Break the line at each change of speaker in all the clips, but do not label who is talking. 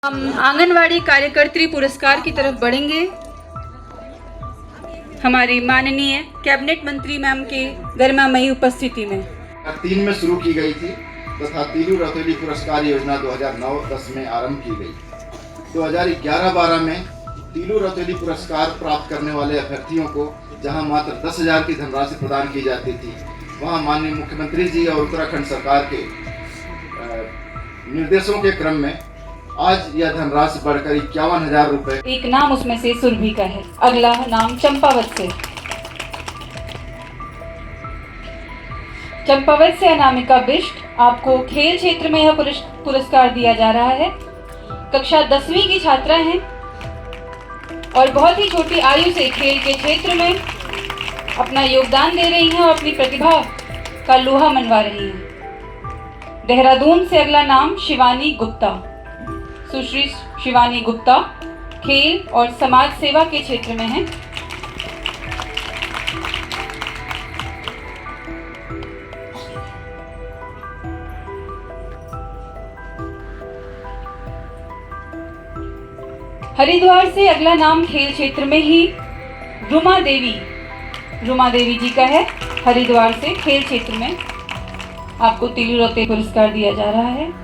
हम आंगनवाड़ी कार्यकर्त्री पुरस्कार की तरफ बढ़ेंगे। हमारी माननीय कैबिनेट मंत्री मैम के गरिमामयी उपस्थिति में
3 में शुरू की गई थी तथा तीलू रतौली पुरस्कार योजना 2009-10 में आरंभ की गई। 2011-12 में तीलू रतौली पुरस्कार प्राप्त करने वाले अभ्यर्थियों को जहां मात्र 10,000 की धनराशि प्रदान की जाती थी, वहां माननीय मुख्यमंत्री जी और उत्तराखंड सरकार के निर्देशों के क्रम में आज यह धनराशि बढ़कर 51,000 रुपए।
एक नाम उसमें से सुरभि का है। अगला नाम चंपावत से। चंपावत से अनामिका बिष्ट, आपको खेल क्षेत्र में यह पुरस्कार दिया जा रहा है। कक्षा 10वीं की छात्रा हैं और बहुत ही छोटी आयु से खेल के क्षेत्र में अपना योगदान दे रही हैं और अपनी प्रतिभा का लोहा मनवा रही हैं। देहरादून से अगला नाम शिवानी गुप्ता। सुश्री शिवानी गुप्ता खेल और समाज सेवा के क्षेत्र में हैं। हरिद्वार से अगला नाम खेल क्षेत्र में ही रुमा देवी जी का है। हरिद्वार से खेल क्षेत्र में आपको तीलू रतौली पुरस्कार दिया जा रहा है।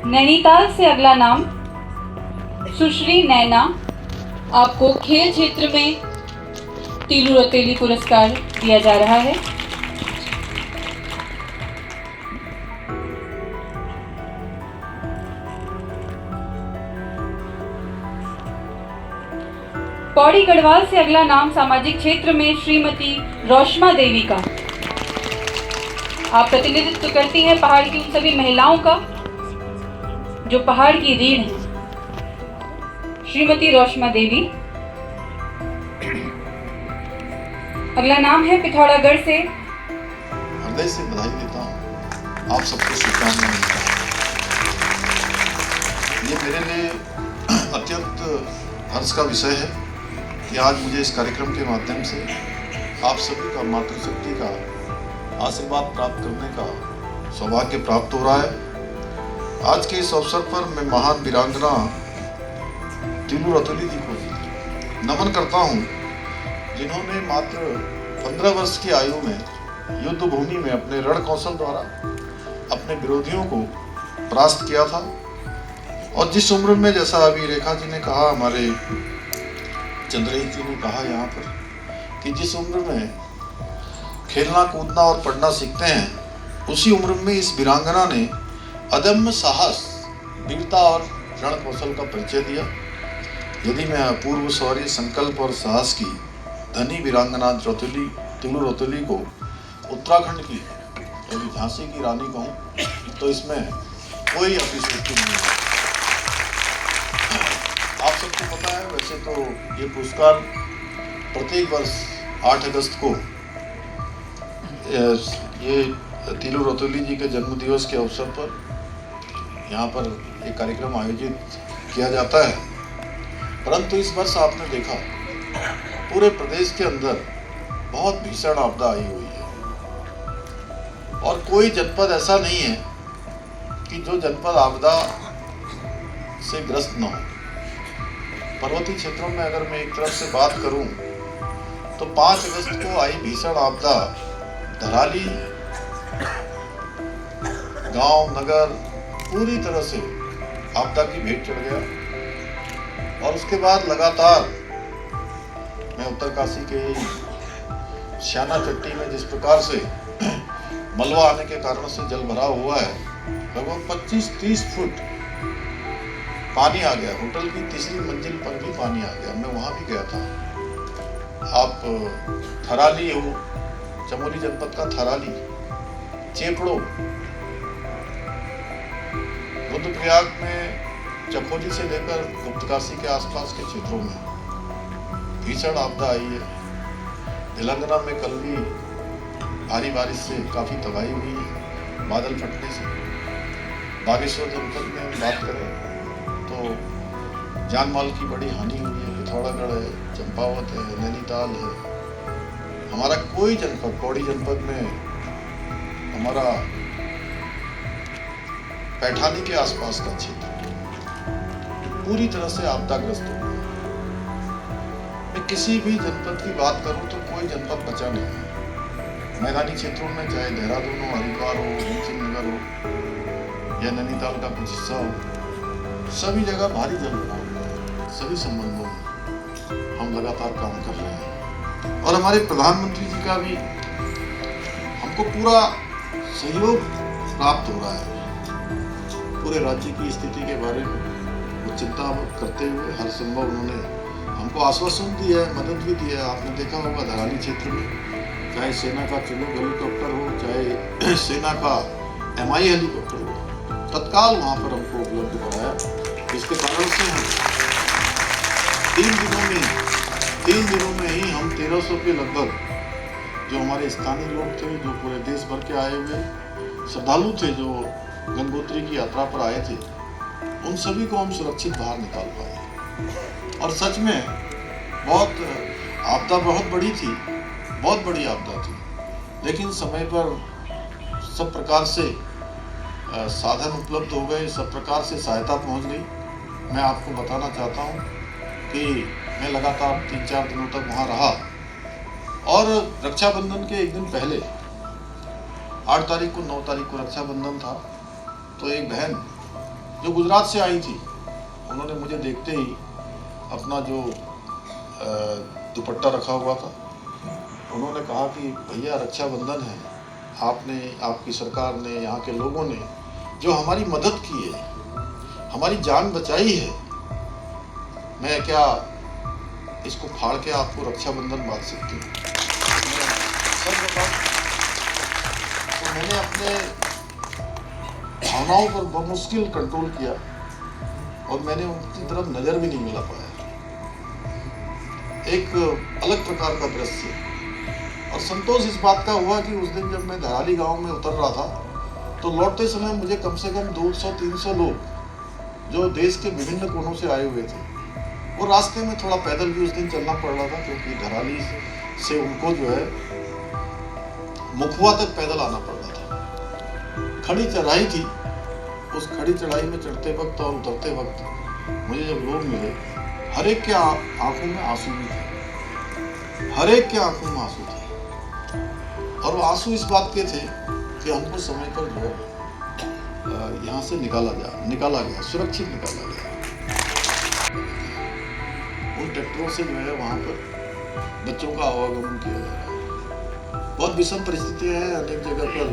नैनीताल से अगला नाम सुश्री नैना, आपको खेल क्षेत्र में तीलू रतौली पुरस्कार दिया जा रहा है। पौड़ी गढ़वाल से अगला नाम सामाजिक क्षेत्र में श्रीमती रोशमा देवी का। आप प्रतिनिधित्व करती हैं पहाड़ की उन सभी महिलाओं का जो पहाड़ की रीढ़ है। श्रीमती रोशमा देवी। अगला नाम है पिथौरागढ़ से।
हृदय से बधाई देता हूँ, आप सबको शुभकामनाएं देता हूँ। ये मेरे लिए अत्यंत हर्ष का विषय है कि आज मुझे इस कार्यक्रम के माध्यम से आप सभी का मातृशक्ति का आशीर्वाद प्राप्त करने का सौभाग्य प्राप्त हो रहा है। आज के इस अवसर पर मैं महान वीरांगना तीलू रतौली जी को नमन करता हूँ, जिन्होंने मात्र 15 वर्ष की आयु में युद्ध भूमि में अपने रण कौशल द्वारा अपने विरोधियों को परास्त किया था। और जिस उम्र में, जैसा अभी रेखा जी ने कहा, हमारे चंद्रेश जी ने कहा यहाँ पर, कि जिस उम्र में खेलना कूदना और पढ़ना सीखते हैं, उसी उम्र में इस वीरांगना ने अदम्य साहस, वीरता और रण कौशल का परिचय दिया। यदि मैं अपूर्व शौर्य, संकल्प और साहस की धनी वीरांगना तीलू रतौली को उत्तराखंड की यदि झांसी की रानी कहूँ तो इसमें कोई अतिशयोक्ति नहीं है। आप सबको पता है, वैसे तो ये पुरस्कार प्रत्येक वर्ष 8 अगस्त को ये तीलू रतौली जी के जन्म दिवस के अवसर पर यहाँ पर एक कार्यक्रम आयोजित किया जाता है। परंतु इस वर्ष आपने देखा पूरे प्रदेश के अंदर बहुत भीषण आपदा आई हुई है और कोई जनपद ऐसा नहीं है कि जो जनपद आपदा से ग्रस्त न हो। पर्वतीय क्षेत्रों में अगर मैं एक तरफ से बात करूं तो 5 अगस्त को आई भीषण आपदा धराली गांव नगर पूरी तरह से आपदा की भेंट चढ़ गया। और उसके बाद लगातार मैं उत्तरकाशी के श्याना चट्टी में जिस प्रकार से मलबा आने के कारण से जल भरा हुआ है, लगभग 25-30 फुट पानी आ गया। होटल की 3री मंजिल पर भी पानी आ गया। मैं वहां भी गया था। आप थराली हो, चमोली जनपद का थराली, चेपड़ो, रुद्रप्रयाग में चकोली से लेकर गुप्तकाशी के आसपास के क्षेत्रों में भीषण आपदा आई है। तेलंगाना में कल भी भारी बारिश से काफ़ी तबाही हुई है, बादल फटने से। बागेश्वर जनपद में हम बात करें तो जान माल की बड़ी हानि हुई है। पिथौरागढ़ है, चंपावत है, नैनीताल है, हमारा कोई जनपद, पौड़ी जनपद में हमारा पैठानी के आसपास का क्षेत्र पूरी तरह से आपदाग्रस्त हो गया। मैं किसी भी जनपद की बात करूं तो कोई जनपद बचा नहीं है। मैदानी क्षेत्रों में चाहे देहरादून हो, हरिद्वार हो, भीमसिंह नगर हो या नैनीताल का कुछ हिस्सा हो, सभी जगह भारी जल भराव है। सभी संबंधों में हम लगातार काम कर रहे हैं और हमारे प्रधानमंत्री जी का भी हमको पूरा सहयोग प्राप्त हो रहा है। पूरे राज्य की स्थिति के बारे में वो चिंता करते हुए हर संभव उन्होंने हमको आश्वासन दिया है, मदद भी दिया है। आपने देखा होगा धराली क्षेत्र में चाहे सेना का चुनूक हेलीकॉप्टर हो, चाहे सेना का MI हेलीकॉप्टर हो, तत्काल वहाँ पर हमको उपलब्ध कराया, जिसके कारण से हम 3 दिनों में ही हम 1300 के लगभग जो हमारे स्थानीय लोग थे, जो पूरे देश भर के आए हुए श्रद्धालु थे, जो गंगोत्री की यात्रा पर आए थे, उन सभी को हम सुरक्षित बाहर निकाल पाए। और सच में आपदा बहुत बड़ी थी, बहुत बड़ी आपदा थी, लेकिन समय पर सब प्रकार से साधन उपलब्ध हो गए, सब प्रकार से सहायता पहुंच गई। मैं आपको बताना चाहता हूं कि मैं लगातार 3-4 दिनों तक वहां रहा और रक्षाबंधन के एक दिन पहले 8 तारीख को 9 तारीख को रक्षाबंधन था, तो एक बहन जो गुजरात से आई थी, उन्होंने मुझे देखते ही अपना जो दुपट्टा रखा हुआ था, उन्होंने कहा कि भैया रक्षाबंधन है, आपने, आपकी सरकार ने, यहाँ के लोगों ने जो हमारी मदद की है, हमारी जान बचाई है, मैं क्या इसको फाड़ के आपको रक्षाबंधन बांध सकती हूँ? सच बताऊं तो मैंने अपने भावनाओं पर बहुत मुश्किल कंट्रोल किया और मैंने उनकी तरफ नजर भी नहीं मिला पाया। एक अलग प्रकार का दृश्य और संतोष इस बात का हुआ कि उस दिन जब मैं धराली गांव में उतर रहा था तो लौटते समय मुझे कम से कम 200-300 लोग जो देश के विभिन्न कोनों से आए हुए थे, वो रास्ते में थोड़ा पैदल भी उस दिन चलना पड़ रहा था, क्योंकि धराली से उनको जो है मुखुआ तक पैदल आना पड़ रहा था। खड़ी चढ़ाई थी, उस खड़ी चढ़ाई में चढ़ते वक्त और उतरते वक्त मुझे जब लोग मिले, हर एक के आंखों में आंसू भी थे, हर एक के आंखों में आंसू थे। और वो आंसू इस बात के थे कि हमको समय पर जो है यहाँ से निकाला गया, सुरक्षित निकाला गया। उन ट्रैक्टरों से जो है वहाँ पर बच्चों का आवागमन किया जा रहा है। बहुत विषम परिस्थितियाँ हैं, अनेक जगह पर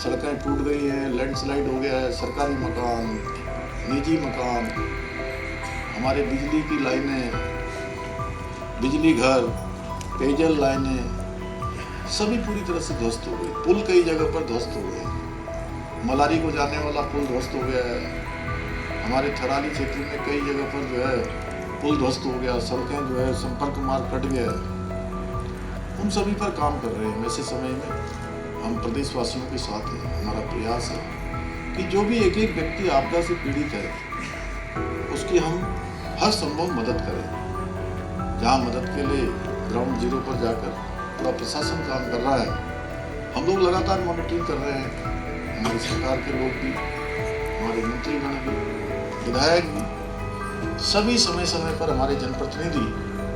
सड़कें टूट गई हैं, लैंडस्लाइड हो गया है, सरकारी मकान, निजी मकान, हमारे बिजली की लाइनें, बिजली घर, पेयजल लाइनें सभी पूरी तरह से ध्वस्त हो गई। पुल कई जगह पर ध्वस्त हो गए, मलारी को जाने वाला पुल ध्वस्त हो गया है। हमारे थराली क्षेत्र में कई जगह पर जो है पुल ध्वस्त हो गया, सड़कें जो है संपर्क मार्ग कट गया। हम सभी पर काम कर रहे हैं। वैसे समय में हम प्रदेशवासियों के साथ हैं। हमारा प्रयास है कि जो भी एक एक व्यक्ति आपदा से पीड़ित है, उसकी हम हर संभव मदद करें। जहाँ मदद के लिए ग्राउंड जीरो पर जाकर पूरा प्रशासन काम कर रहा है, हम लोग लगातार मॉनिटरिंग कर रहे हैं। हमारी सरकार के लोग भी, हमारे मंत्रीगण भी, विधायक भी, सभी समय समय पर हमारे जनप्रतिनिधि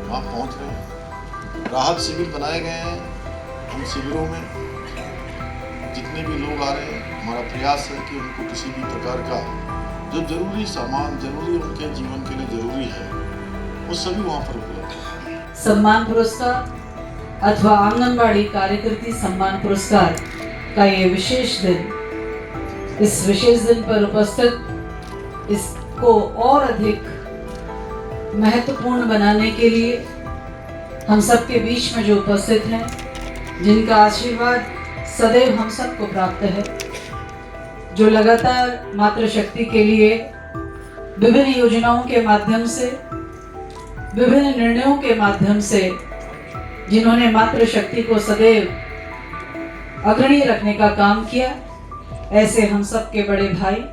वहाँ पहुँच रहे हैं। राहत शिविर बनाए गए हैं। उन शिविरों में जितने भी लोग आ रहे हैं, हमारा प्रयास है कि उनको किसी भी प्रकार का जो जरूरी सामान, जरूरी उनके जीवन के लिए जरूरी है, वो सभी वहाँ पर उपलब्ध है।
सम्मान पुरस्कार अथवा आंगनबाड़ी कार्यकर्ती सम्मान पुरस्कार का ये विशेष दिन, इस विशेष दिन पर उपस्थित इसको और अधिक महत्वपूर्ण बनाने के लिए हम सबके बीच में जो उपस्थित हैं, जिनका आशीर्वाद सदैव हम सबको प्राप्त है, जो लगातार मातृशक्ति के लिए विभिन्न योजनाओं के माध्यम से, विभिन्न निर्णयों के माध्यम से, जिन्होंने मातृशक्ति को सदैव अग्रणी रखने का काम किया, ऐसे हम सब के बड़े भाई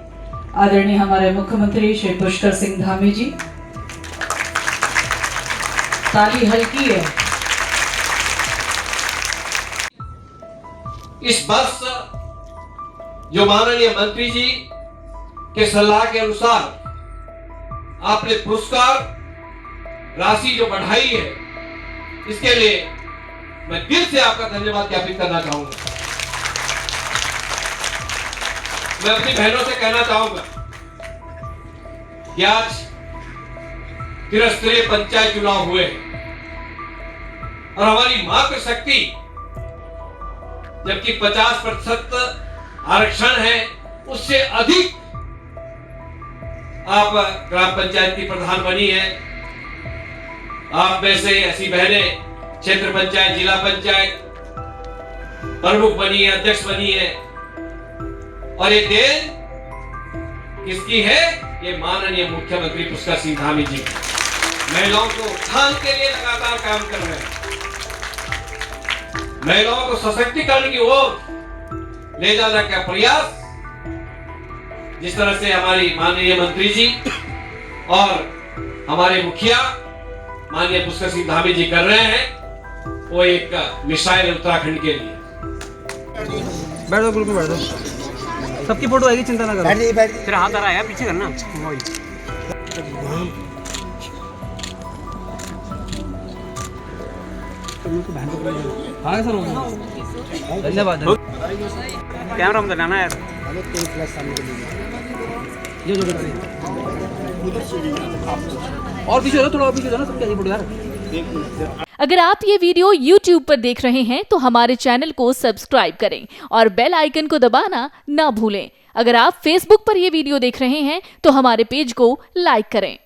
आदरणीय हमारे मुख्यमंत्री श्री पुष्कर सिंह धामी जी, ताली हल्की है,
इस वर्ष जो माननीय मंत्री जी के सलाह के अनुसार आपने पुरस्कार राशि जो बढ़ाई है, इसके लिए मैं दिल से आपका धन्यवाद ज्ञापित करना चाहूंगा। मैं अपनी बहनों से कहना चाहूंगा कि आज त्रिस्तरीय पंचायत चुनाव हुए और हमारी मातृशक्ति जबकि 50% आरक्षण है, उससे अधिक आप ग्राम पंचायत की प्रधान बनी है। आप में से ऐसी बहनें क्षेत्र पंचायत, जिला पंचायत प्रमुख बनी है, अध्यक्ष बनी है। और ये देन किसकी है? ये माननीय मुख्यमंत्री पुष्कर सिंह धामी जी महिलाओं को उत्थान के लिए लगातार काम कर रहे हैं, महिलाओं को सशक्तिकरण की ओर ले जाने का प्रयास जिस तरह से हमारी माननीय मंत्री जी और हमारे मुखिया माननीय पुष्कर सिंह धामी जी कर रहे हैं, वो एक मिसाइल उत्तराखंड के लिए।
बैठ दो, ग्रुप में बैठ दो, सबकी फोटो आएगी, चिंता ना करो। तेरा हाथ आ रहा है, पीछे करना। हाँ सर, धन्यवाद। कैमरा में बनाना यार। और पीछे हो, थोड़ा पीछे हो ना, सब क्या फोटो यार।
अगर आप ये वीडियो YouTube पर देख रहे हैं तो हमारे चैनल को सब्सक्राइब करें और बेल आइकन को दबाना ना भूलें। अगर आप Facebook पर ये वीडियो देख रहे हैं तो हमारे पेज को लाइक करें।